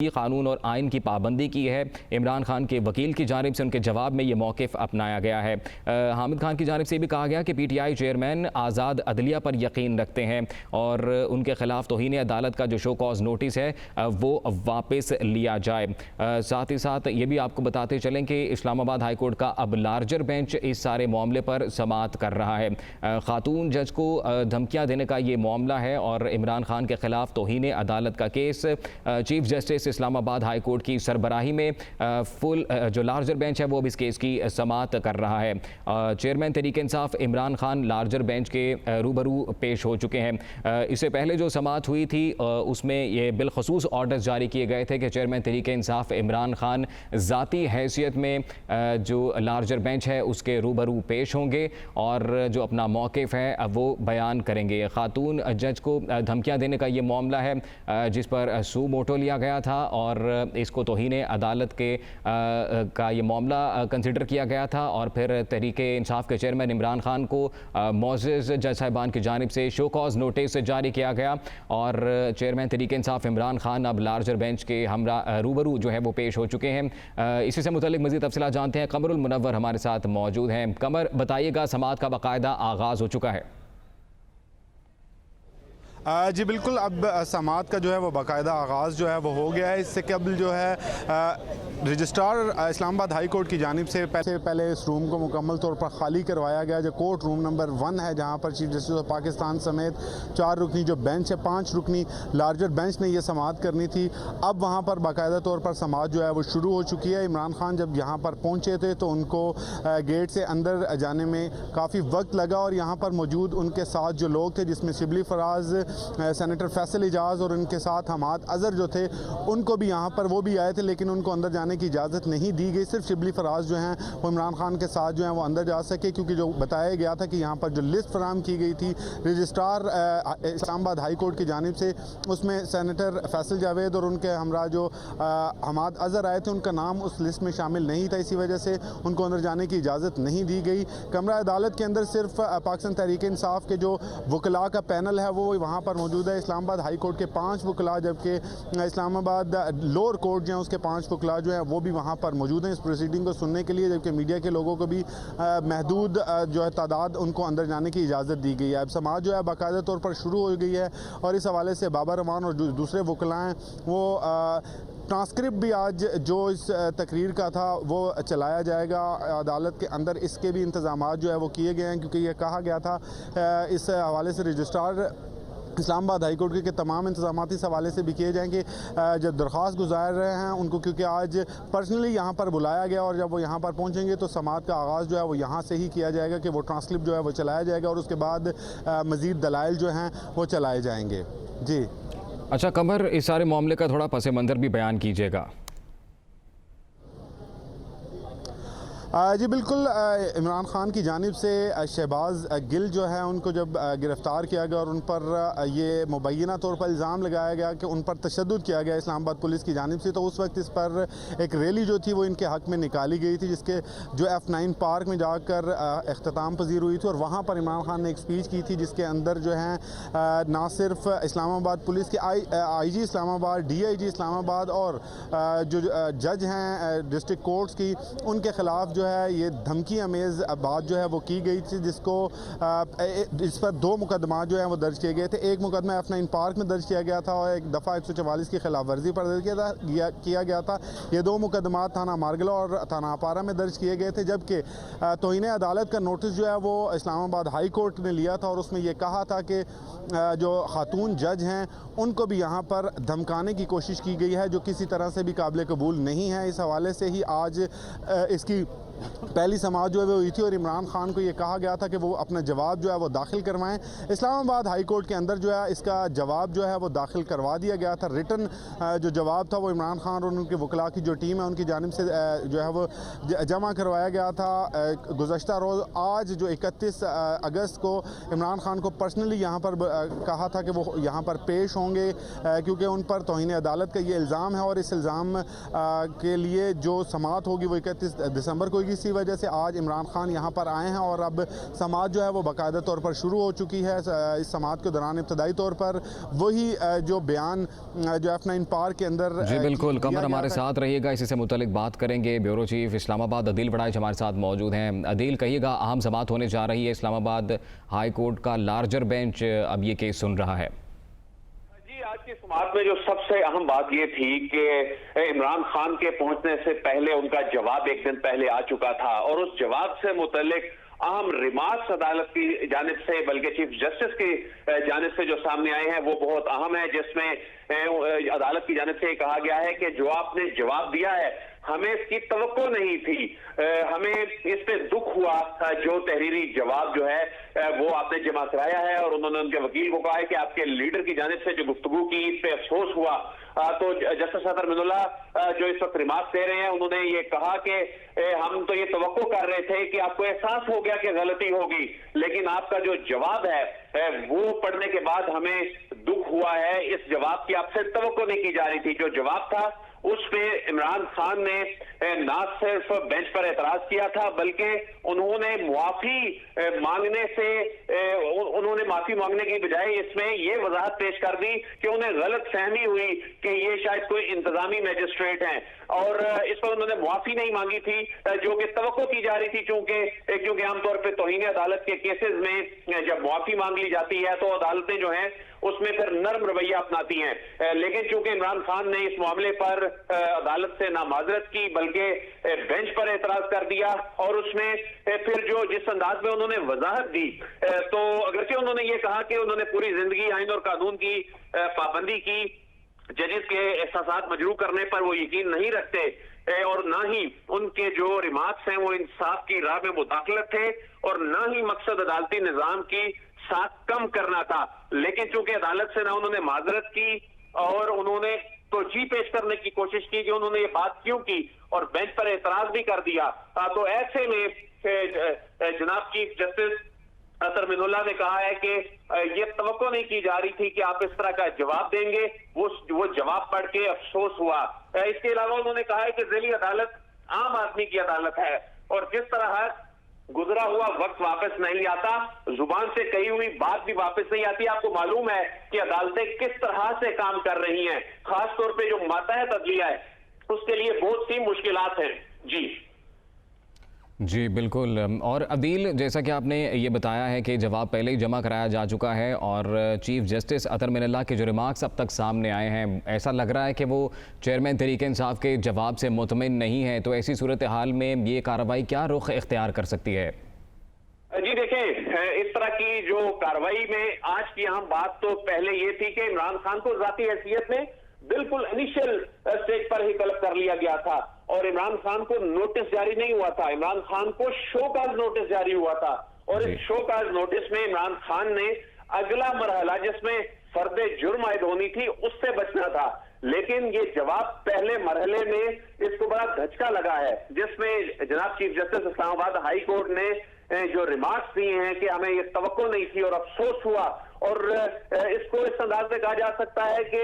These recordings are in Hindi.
कानून और आइन की पाबंदी की है। इमरान खान के वकील की जानिब से उनके जवाब में ये मौक़िफ़ अपनाया गया है। हामिद खान की जानिब से भी कहा गया कि PTI चेयरमैन आज़ाद अदलिया पर यकीन रखते हैं और उनके खिलाफ तौहीन अदालत का जो शो कॉज नोटिस है वो वापस लिया जाए। साथ ही साथ ये भी आपको बताते चलें कि इस्लामाबाद हाई कोर्ट का अब लार्जर बेंच इस सारे मामले पर समाअत कर रहा है। खातून जज को धमकियाँ देने का ये मामला है और इमरान खान के खिलाफ तौहीन अदालत का case chief justice Islamabad high court की सरबराही में फुल जो लार्जर बेंच है वो भी इस केस की समाअत कर रहा है। Chairman Tehreek Insaf Imran Khan larger bench के रूबरू पेश हो चुके हैं। इससे पहले जो समाअत हुई थी उसमें ये बिलखसूस ऑर्डर्स जारी किए गए थे कि चेयरमैन तहरीक इंसाफ इमरान खान ज़ाती हैसियत में जो लार्जर बेंच है उसके रूबरू पेश होंगे और जो अपना मौक़िफ़ है वो बयान करेंगे। खातून जज को धमकियाँ देने का ये मामला है जिस पर सू मोटो लिया गया था और इसको तौहीन अदालत के का ये मामला कंसिडर किया गया था और फिर तहरीक इंसाफ के चेयरमैन इमरान खान को मोअज़्ज़ज़ जज साहिबान की जानिब से शो कॉज नोटिस जारी किया गया और चेयरमैन तहरीक इंसाफ इमरान खान अब लार्जर बेंच के हमरा रूबरू जो है वो पेश हो चुके हैं। इसी से मुतल्लिक मज़ीद तफ़सीलात जानते हैं। कमरुल मुनव्वर हमारे साथ मौजूद हैं। कमर, बताइएगा, समाअत का बाकायदा आगाज़ हो चुका है? जी बिल्कुल, अब समाअत का जो है वो बाकायदा आगाज़ जो है वो हो गया है। इससे कबल जो है रजिस्ट्रार इस्लामाबाद हाई कोर्ट की जानिब से पहले इस रूम को मुकम्मल तौर पर खाली करवाया गया, जो कोर्ट रूम नंबर 1 है, जहां पर चीफ जस्टिस ऑफ पाकिस्तान समेत 4 रुकनी जो बेंच है, 5 रुकनी लार्जर बेंच ने यह समाअत करनी थी। अब वहां पर बाकायदा तौर पर समाअत जो है वो शुरू हो चुकी है। इमरान खान जब यहाँ पर पहुँचे थे तो उनको गेट से अंदर जाने में काफ़ी वक्त लगा और यहाँ पर मौजूद उनके साथ जो लोग थे, जिसमें शिबली फराज, सेनेटर फैसल एजाज और उनके साथ हमाद अज़हर जो थे, उनको भी यहाँ पर वो भी आए थे, लेकिन उनको अंदर जाने की इजाज़त नहीं दी गई। सिर्फ शिबली फराज जो हैं वो इमरान खान के साथ जो हैं वो अंदर जा सके, क्योंकि जो बताया गया था कि यहाँ पर जो लिस्ट फराहम की गई थी रजिस्ट्रार इस्लामाबाद हाई कोर्ट की जानिब से, उसमें सेनेटर फैसल जावेद और उनके हमरा जो हमाद अज़हर आए थे, उनका नाम उस लिस्ट में शामिल नहीं था। इसी वजह से उनको अंदर जाने की इजाज़त नहीं दी गई। कमरा अदालत के अंदर सिर्फ पाकिस्तान तहरीक इंसाफ के जो वकला का पैनल है वो वहाँ पर मौजूद है। इस्लामाबाद हाई कोर्ट के 5 वकला, जबकि इस्लामाबाद लोअर कोर्ट जो है उसके 5 वकला जो है वो भी वहाँ पर मौजूद हैं इस प्रोसीडिंग को सुनने के लिए, जबकि मीडिया के लोगों को भी महदूद जो है तादाद उनको अंदर जाने की इजाज़त दी गई है। अब समाअत जो है बाकायदा तौर पर शुरू हो गई है और इस हवाले से बाबर रमान और दूसरे वकला हैं वो ट्रांसक्रिप्ट भी आज जो इस तकरीर का था वो चलाया जाएगा अदालत के अंदर। इसके भी इंतज़ाम जो है वो किए गए हैं, क्योंकि ये कहा गया था इस हवाले से रजिस्ट्रार इस्लामाबाद हाई कोर्ट के तमाम इंतजाम इस हवाले से भी किए जाएंगे। जब दरख्वास्त गुजार रहे हैं उनको, क्योंकि आज पर्सनली यहाँ पर बुलाया गया और जब वो यहाँ पर पहुँचेंगे तो समाअत का आगाज़ जो है वो यहाँ से ही किया जाएगा कि वो ट्रांसक्रिप्ट जो है वो चलाया जाएगा और उसके बाद मज़ीद दलाइल जो हैं वो चलाए जाएंगे। जी अच्छा कमर, इस सारे मामले का थोड़ा पस मंज़र भी बयान कीजिएगा। जी बिल्कुल, इमरान खान की जानिब से शहबाज गिल जो है उनको जब गिरफ़्तार किया गया और उन पर ये मुबैना तौर पर इल्ज़ाम लगाया गया कि उन पर तशद्दुद किया गया इस्लामाबाद पुलिस की जानिब से, तो उस वक्त इस पर एक रैली जो थी वो इनके हक़ में निकाली गई थी, जिसके जो F9 पार्क में जाकर अख्ताम पजीर हुई थी और वहाँ पर इमरान खान ने एक स्पीच की थी जिसके अंदर जो है ना सिर्फ इस्लामाबाद पुलिस के IG इस्लामाबाद, DIG इस्लामाबाद और जो जज हैं डिस्ट्रिक्ट कोर्ट्स की, उनके ख़िलाफ़ जो है ये धमकी अमेज़ बात जो है वो की गई थी, जिसको इस पर 2 मुकदमा जो है वो दर्ज किए गए थे। एक मुकदमा F9 पार्क में दर्ज किया गया था और एक दफ़ा 144 की खिलाफ वर्जी पर दर्ज किया गया था। ये 2 मुकदमा थाना मारगला और थाना अपारा में दर्ज किए गए थे, जबकि तौहीन अदालत का नोटिस जो है वो इस्लामाबाद हाई कोर्ट ने लिया था और उसमें ये कहा था कि जो खातून जज हैं उनको भी यहाँ पर धमकाने की कोशिश की गई है, जो किसी तरह से भी काबिल कबूल नहीं है। इस हवाले से ही आज इसकी पहली समाअत जो है वो हुई थी और इमरान खान को ये कहा गया था कि वो अपना जवाब जो है वो दाखिल करवाएं। इस्लामाबाद हाई कोर्ट के अंदर जो है इसका जवाब जो है वो दाखिल करवा दिया गया था। रिटन जो जवाब था वो इमरान खान और उनके वकला की जो टीम है उनकी जानिब से जो है वो जमा करवाया गया था गुज़श्ता रोज़। आज जो 31 अगस्त को इमरान खान को पर्सनली यहाँ पर कहा था कि वो यहाँ पर पेश होंगे, क्योंकि उन पर तौहीन अदालत का ये इल्ज़ाम है और इस इल्ज़ाम के लिए जो समाअत होगी वो 31 दिसंबर को इसी वजह से आज इमरान खान यहाँ पर आए हैं और अब समाअत जो है वो बाकायदा तौर पर शुरू हो चुकी है। इस समाअत के दौरान इब्तदाई तौर पर वही जो बयान जो F9 पार्क के अंदर जी बिल्कुल, कमर हमारे साथ रहिएगा, इसी से मुतल्लिक बात करेंगे। ब्यूरो चीफ इस्लामाबाद अदील बड़ाइच हमारे साथ मौजूद हैं। अदील, कहिएगा, अहम समाअत होने जा रही है, इस्लामाबाद हाई कोर्ट का लार्जर बेंच अब ये केस सुन रहा है। आज की समाअत में जो सबसे अहम बात ये थी कि इमरान खान के पहुंचने से पहले उनका जवाब एक दिन पहले आ चुका था और उस जवाब से मुतल्लिक अहम रिमार्क्स अदालत की जानिब से, बल्कि चीफ जस्टिस की जानिब से जो सामने आए हैं वो बहुत अहम है, जिसमें अदालत की जानिब से कहा गया है कि जो आपने जवाब दिया है हमें इसकी तवक्को नहीं थी, हमें इस पे दुख हुआ, जो तहरीरी जवाब जो है वो आपने जमा कराया है। और उन्होंने उनके वकील को कहा है कि आपके लीडर की जानिब से जो गुफ्तगू की इस पे अफसोस हुआ। तो जस्टिस अतर मिनुल्लाह जो इस वक्त रिमार्क्स दे रहे हैं, उन्होंने ये कहा कि हम तो ये तवक्को कर रहे थे कि आपको एहसास हो गया कि गलती होगी, लेकिन आपका जो जवाब है वो पढ़ने के बाद हमें दुख हुआ है। इस जवाब की आपसे तवक्को नहीं की जा रही थी। जो जवाब था उस पे इमरान खान ने ना सिर्फ बेंच पर एतराज किया था, बल्कि उन्होंने माफी मांगने की बजाय इसमें ये वजाहत पेश कर दी कि उन्हें गलत फहमी हुई कि ये शायद कोई इंतजामी मैजिस्ट्रेट हैं, और इस पर उन्होंने मुआफी नहीं मांगी थी जो कि तवक्को की जा रही थी। क्योंकि आमतौर पर तौहीन अदालत के केसेस में जब मुआफी मांग ली जाती है तो अदालतें जो हैं उसमें फिर नर्म रवैया अपनाती हैं, लेकिन चूंकि इमरान खान ने इस मामले पर अदालत से ना माजरत की बल्कि बेंच पर एतराज कर दिया, और उसमें फिर जो जिस अंदाज में उन्होंने वजाहत दी, तो अगरचे उन्होंने ये कहा कि उन्होंने पूरी जिंदगी आइन और कानून की पाबंदी की, जजेस के एहसासात मजरू करने पर वो यकीन नहीं रखते, और ना ही उनके जो रिमार्क्स हैं वो इंसाफ की राह में मुदाखलत थे, और ना ही मकसद अदालती निजाम की साथ कम करना था। लेकिन चूंकि अदालत से ना उन्होंने माजरत की और उन्होंने तोजी पेश करने की कोशिश की कि उन्होंने ये बात क्यों की, और बेंच पर एतराज भी कर दिया, तो ऐसे में जनाब चीफ जस्टिस अतर मिनुल्लाह ने कहा है कि ये तवक्को नहीं की जा रही थी कि आप इस तरह का जवाब देंगे। वो जवाब पढ़ के अफसोस हुआ। इसके अलावा उन्होंने कहा है कि ज़िली अदालत आम आदमी की अदालत है, और जिस तरह गुजरा हुआ वक्त वापस नहीं आता, जुबान से कही हुई बात भी वापस नहीं आती। आपको मालूम है कि अदालतें किस तरह से काम कर रही हैं, खास तौर पे जो मातहत अदलिया है उसके लिए बहुत सी मुश्किलात हैं। जी बिल्कुल। और अदील, जैसा कि आपने ये बताया है कि जवाब पहले ही जमा कराया जा चुका है और चीफ जस्टिस अतर मिनुल्लाह के जो रिमार्क्स अब तक सामने आए हैं, ऐसा लग रहा है कि वो चेयरमैन तहरीक इंसाफ के जवाब से मुतमिन नहीं है, तो ऐसी सूरत हाल में ये कार्रवाई क्या रुख इख्तियार कर सकती है? जी देखें, इस तरह की जो कार्रवाई में आज की अहम बात तो पहले ये थी कि इमरान खान को जाती हैसियत में बिल्कुल इनिशियल स्टेज पर ही तलब कर लिया गया था, और इमरान खान को नोटिस जारी नहीं हुआ था। इमरान खान को शोकाज नोटिस जारी हुआ था, और इस शोकाज नोटिस में इमरान खान ने अगला मरहला जिसमें फर्द जुर्म आयद होनी थी उससे बचना था। लेकिन ये जवाब पहले मरहले में इसको बड़ा धचका लगा है, जिसमें जनाब chief justice Islamabad high court ने जो रिमार्क्स दिए हैं कि हमें ये तवक्को नहीं थी और अफसोस हुआ, और इसको इस अंदाज में कहा जा सकता है कि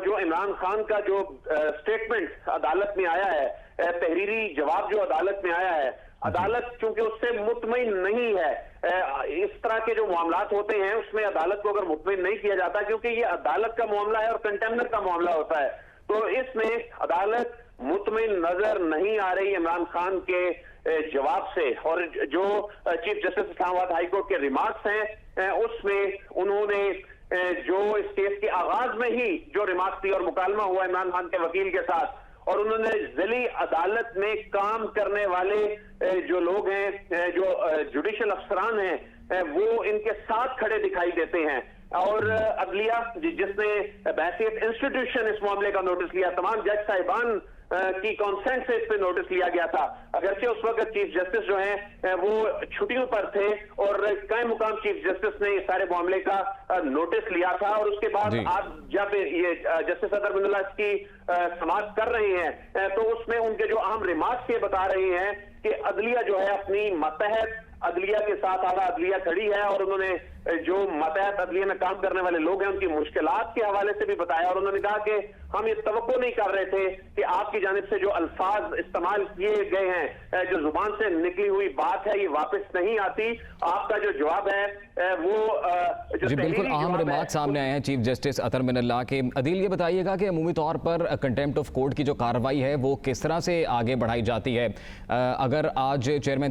जो इमरान खान का जो स्टेटमेंट अदालत में आया है, तहरीरी जवाब जो अदालत में आया है, अदालत चूंकि उससे मुतमईन नहीं है। इस तरह के जो मामलात होते हैं उसमें अदालत को अगर मुतमईन नहीं किया जाता, क्योंकि ये अदालत का मामला है और कंटेम्नर का मामला होता है, तो इसमें अदालत मुतमईन नजर नहीं आ रही इमरान खान के जवाब से। और जो chief justice Islamabad high court के रिमार्क्स हैं उसमें उन्होंने जो इस केस के आगाज में ही जो रिमार्क्स दी और मुकालमा हुआ इमरान खान के वकील के साथ, और उन्होंने जिली अदालत में काम करने वाले जो लोग हैं, जो जुडिशल अफसरान हैं, वो इनके साथ खड़े दिखाई देते हैं। और अदलिया जिसने बहसीयत इंस्टीट्यूशन इस मामले का नोटिस लिया, तमाम जज साहिबान की कॉन्सेंट से इस पे नोटिस लिया गया था, अगरचे उस वक्त चीफ जस्टिस जो हैं वो छुट्टियों पर थे, और कई मुकाम चीफ जस्टिस ने इस सारे मामले का नोटिस लिया था। और उसके बाद आज जब ये जस्टिस अतर मिनुल्लाह की समाअत कर रहे हैं तो उसमें उनके जो अहम रिमार्क्स ये बता रहे हैं कि अदलिया जो है अपनी मतहत अदलिया के साथ आधा अदलिया खड़ी है और उन्होंने जो मातहत अदलिया में काम करने वाले लोग हैं उनकी मुश्किलात के हवाले से भी बताया और उन्होंने कहा कि हम ये तवक्को नहीं कर रहे थे कि आपकी जानिब से जो अल्फाज इस्तेमाल किए गए हैं, जो जुबान से निकली हुई बात है, ये वापस नहीं आती। आपका जो जवाब है वो जो जी बिल्कुल अहम रिमार्क सामने आए हैं चीफ जस्टिस अतर मिनल्लाह के। अदील, ये बताइएगा कि अमूमी तौर पर कंटेम्प्ट ऑफ कोर्ट की जो कार्रवाई है वो किस तरह से आगे बढ़ाई जाती है? अगर आज चेयरमैन